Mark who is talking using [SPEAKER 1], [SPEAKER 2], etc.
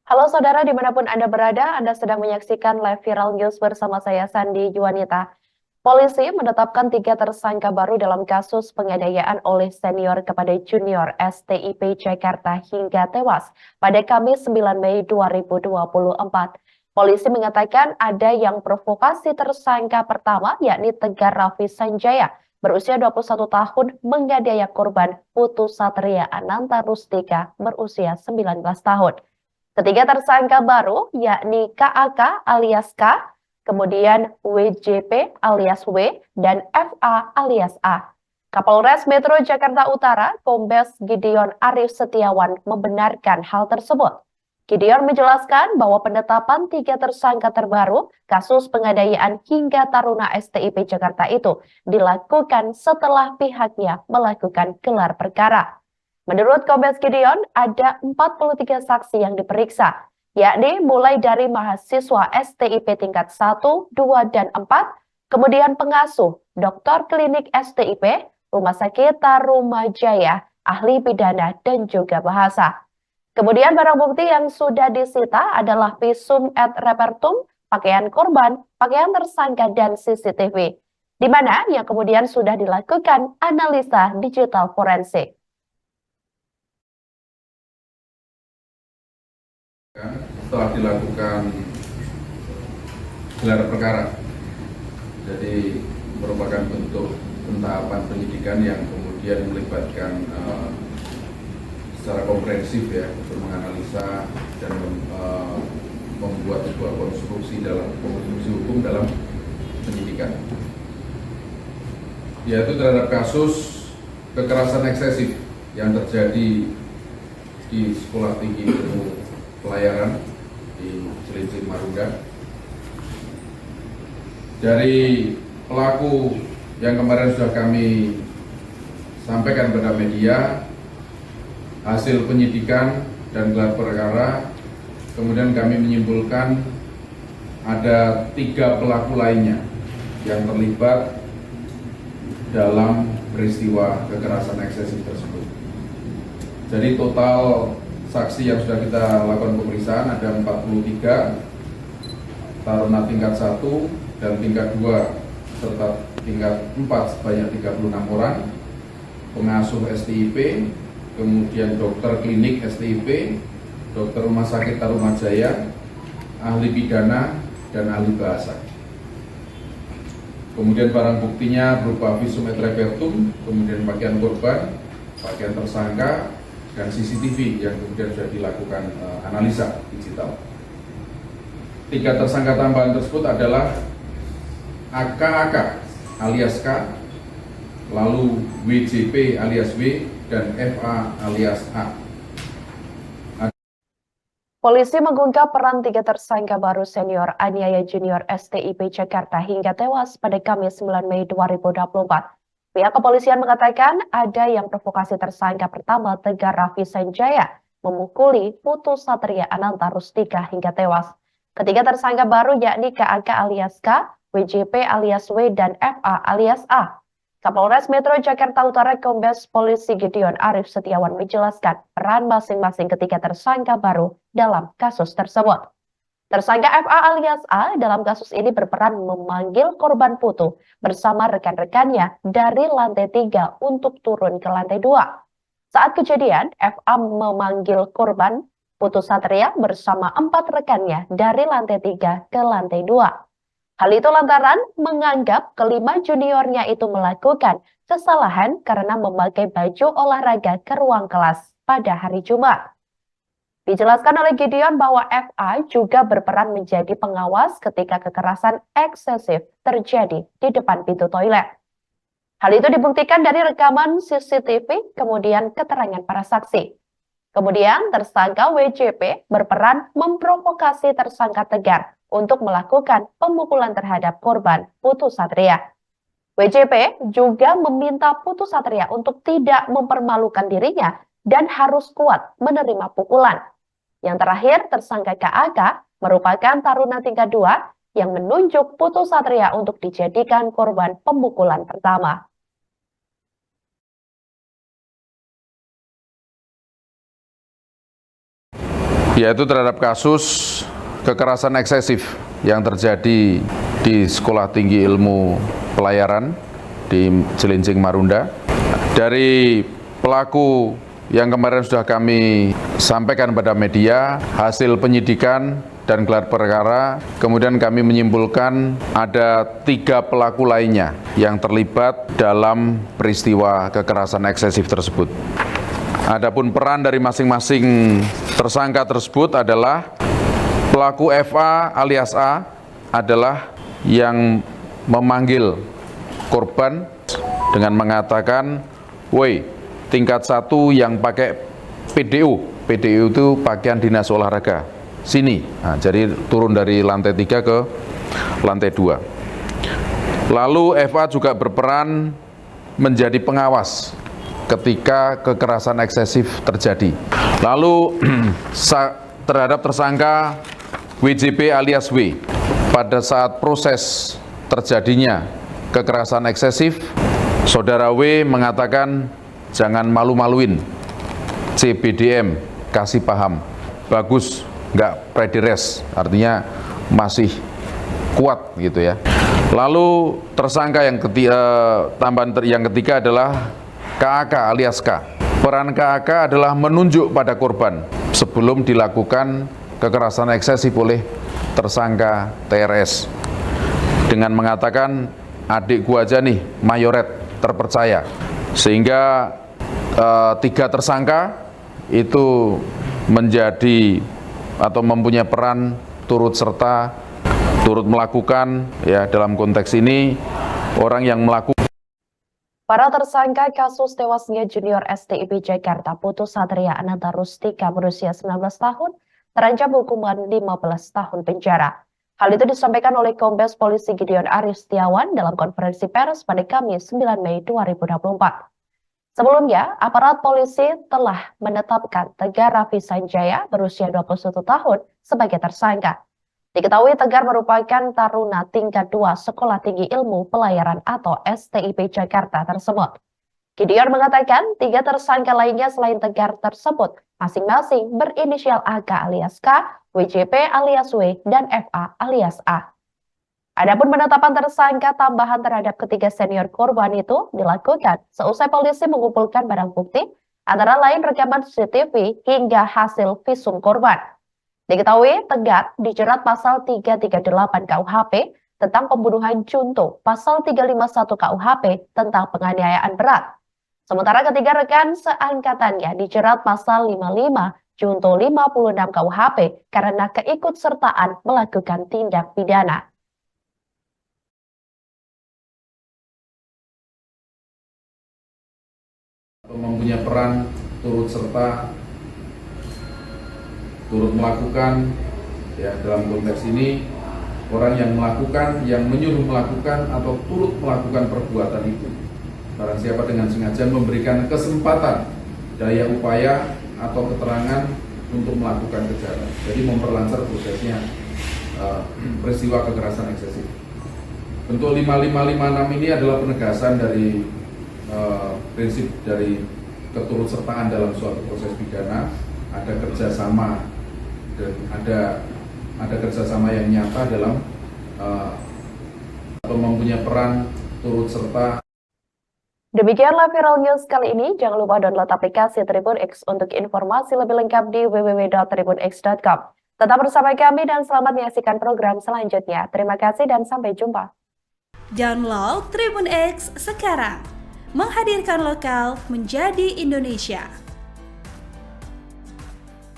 [SPEAKER 1] Halo saudara, dimanapun Anda berada, Anda sedang menyaksikan live viral news bersama saya, Sandi Juanita. Polisi menetapkan 3 tersangka baru dalam kasus penganiayaan oleh senior kepada junior STIP Jakarta hingga tewas pada Kamis 9 Mei 2024. Polisi mengatakan ada yang provokasi tersangka pertama, yakni Tegar Raffi Sanjaya, berusia 21 tahun, menganiaya korban Putu Satria Ananta Rustika, berusia 19 tahun. Ketiga tersangka baru yakni KAK alias K, kemudian WJP alias W, dan FA alias A. Kapolres Metro Jakarta Utara, Kombes Gideon Arif Setiawan membenarkan hal tersebut. Gideon menjelaskan bahwa penetapan 3 tersangka terbaru kasus penganiayaan hingga Taruna STIP Jakarta itu dilakukan setelah pihaknya melakukan gelar perkara. Menurut Kombes Gideon, ada 43 saksi yang diperiksa, yakni mulai dari mahasiswa STIP tingkat 1, 2, dan 4, kemudian pengasuh, dokter klinik STIP, Rumah Sakit Tarumajaya, ahli pidana, dan juga bahasa. Kemudian barang bukti yang sudah disita adalah visum et repertum, pakaian korban, pakaian tersangka, dan CCTV, di mana yang kemudian sudah dilakukan analisa digital forensik.
[SPEAKER 2] Setelah dilakukan gelar perkara, jadi merupakan bentuk pentahapan penyidikan yang kemudian melibatkan secara komprehensif ya untuk menganalisa dan membuat sebuah konstruksi hukum dalam penyidikan, yaitu terhadap kasus kekerasan eksesif yang terjadi di Sekolah Tinggi Ilmu Pelayaran di Cilincing Marunda. Dari pelaku yang kemarin sudah kami sampaikan kepada media, hasil penyidikan dan gelar perkara, kemudian kami menyimpulkan ada 3 pelaku lainnya yang terlibat dalam peristiwa kekerasan eksesif tersebut. Jadi total saksi yang sudah kita lakukan pemeriksaan ada 43, taruna tingkat 1 dan tingkat 2 serta tingkat 4 sebanyak 36 orang, pengasuh STIP, kemudian dokter klinik STIP, dokter Rumah Sakit Tarumajaya, ahli pidana, dan ahli bahasa. Kemudian barang buktinya berupa visum et repertum, kemudian pakaian korban, pakaian tersangka, dan CCTV yang kemudian sudah dilakukan analisa digital. 3 tersangka tambahan tersebut adalah AKAK alias K, lalu WJP alias W, dan FA alias A.
[SPEAKER 1] Polisi mengungkap peran 3 tersangka baru senior aniaya junior STIP Jakarta hingga tewas pada Kamis 9 Mei 2024. Pihak kepolisian mengatakan ada yang provokasi tersangka pertama Tegar Raffi Sanjaya memukuli Putu Satria Ananta Rustika hingga tewas. Ketiga tersangka baru yakni KAK alias K, WJP alias W, dan FA alias A. Kapolres Metro Jakarta Utara Kombes Polisi Gideon Arif Setiawan menjelaskan peran masing-masing ketiga tersangka baru dalam kasus tersebut. Tersangka FA alias A dalam kasus ini berperan memanggil korban Putu bersama rekan-rekannya dari lantai 3 untuk turun ke lantai 2. Saat kejadian, FA memanggil korban Putu Satria bersama 4 rekannya dari lantai 3 ke lantai 2. Hal itu lantaran menganggap kelima juniornya itu melakukan kesalahan karena memakai baju olahraga ke ruang kelas pada hari Jumat. Dijelaskan oleh Gideon bahwa FA juga berperan menjadi pengawas ketika kekerasan eksesif terjadi di depan pintu toilet. Hal itu dibuktikan dari rekaman CCTV, kemudian keterangan para saksi. Kemudian tersangka WJP berperan memprovokasi tersangka Tegar untuk melakukan pemukulan terhadap korban Putu Satria. WJP juga meminta Putu Satria untuk tidak mempermalukan dirinya dan harus kuat menerima pukulan. Yang terakhir, tersangka KAK merupakan taruna tingkat 2 yang menunjuk Putu Satria untuk dijadikan korban pemukulan pertama.
[SPEAKER 2] yaitu terhadap kasus kekerasan eksesif yang terjadi di Sekolah Tinggi Ilmu Pelayaran di Cilincing Marunda. Dari pelaku yang kemarin sudah kami sampaikan pada media, hasil penyidikan dan gelar perkara, kemudian kami menyimpulkan ada 3 pelaku lainnya yang terlibat dalam peristiwa kekerasan eksesif tersebut. Adapun peran dari masing-masing tersangka tersebut adalah pelaku FA alias A adalah yang memanggil korban dengan mengatakan, "Woi, tingkat 1 yang pakai PDU." PDU itu pakaian dinas olahraga. Sini. Nah, jadi turun dari lantai 3 ke lantai 2. Lalu FA juga berperan menjadi pengawas ketika kekerasan eksesif terjadi. Lalu terhadap tersangka WJP alias W, pada saat proses terjadinya kekerasan eksesif, saudara W mengatakan jangan malu-maluin, CBDM, kasih paham, bagus, nggak predires, artinya masih kuat gitu ya. Lalu tersangka yang ketiga adalah KAK alias K. Peran KAK adalah menunjuk pada korban sebelum dilakukan kekerasan eksesif oleh tersangka TRS dengan mengatakan, adik gua aja nih mayoret terpercaya, sehingga 3 tersangka itu menjadi atau mempunyai peran turut serta, turut melakukan, ya dalam konteks ini orang yang melakukan.
[SPEAKER 1] Para tersangka kasus tewasnya junior STIP Jakarta Putu Satria Ananta Rustika berusia 19 tahun terancam hukuman 15 tahun penjara. Hal itu disampaikan oleh Kombes Polisi Gideon Aris Setiawan dalam konferensi pers pada Kamis 9 Mei 2024. Sebelumnya, aparat polisi telah menetapkan Tegar Raffi Sanjaya berusia 21 tahun sebagai tersangka. Diketahui Tegar merupakan taruna tingkat 2 Sekolah Tinggi Ilmu Pelayaran atau STIP Jakarta tersebut. Gideon mengatakan 3 tersangka lainnya selain Tegar tersebut masing-masing berinisial AK alias K, WJP alias W, dan FA alias A. Adapun penetapan tersangka tambahan terhadap ketiga senior korban itu dilakukan seusai polisi mengumpulkan barang bukti antara lain rekaman CCTV hingga hasil visum korban. Diketahui Tegar dijerat pasal 338 KUHP tentang pembunuhan junto, pasal 351 KUHP tentang penganiayaan berat. Sementara ketiga rekan seangkatannya dijerat pasal 55 junto 56 KUHP karena keikutsertaan melakukan tindak pidana.
[SPEAKER 2] Mempunyai peran turut serta, turut melakukan, ya dalam konteks ini orang yang melakukan, yang menyuruh melakukan atau turut melakukan perbuatan itu. Barang siapa dengan sengaja memberikan kesempatan, daya upaya atau keterangan untuk melakukan kejahatan. Jadi memperlancar prosesnya peristiwa kekerasan eksesif. Bentuk 5556 ini adalah penegasan dari prinsip dari keturutsertaan dalam suatu proses pidana, ada kerjasama dan ada kerjasama yang nyata dalam mempunyai peran turut serta.
[SPEAKER 1] Demikianlah Viral News kali ini. Jangan lupa download aplikasi Tribun X untuk informasi lebih lengkap di www.tribunx.com. Tetap bersama kami dan selamat menyaksikan program selanjutnya. Terima kasih dan sampai jumpa.
[SPEAKER 3] Download Tribun X sekarang. Menghadirkan lokal menjadi Indonesia.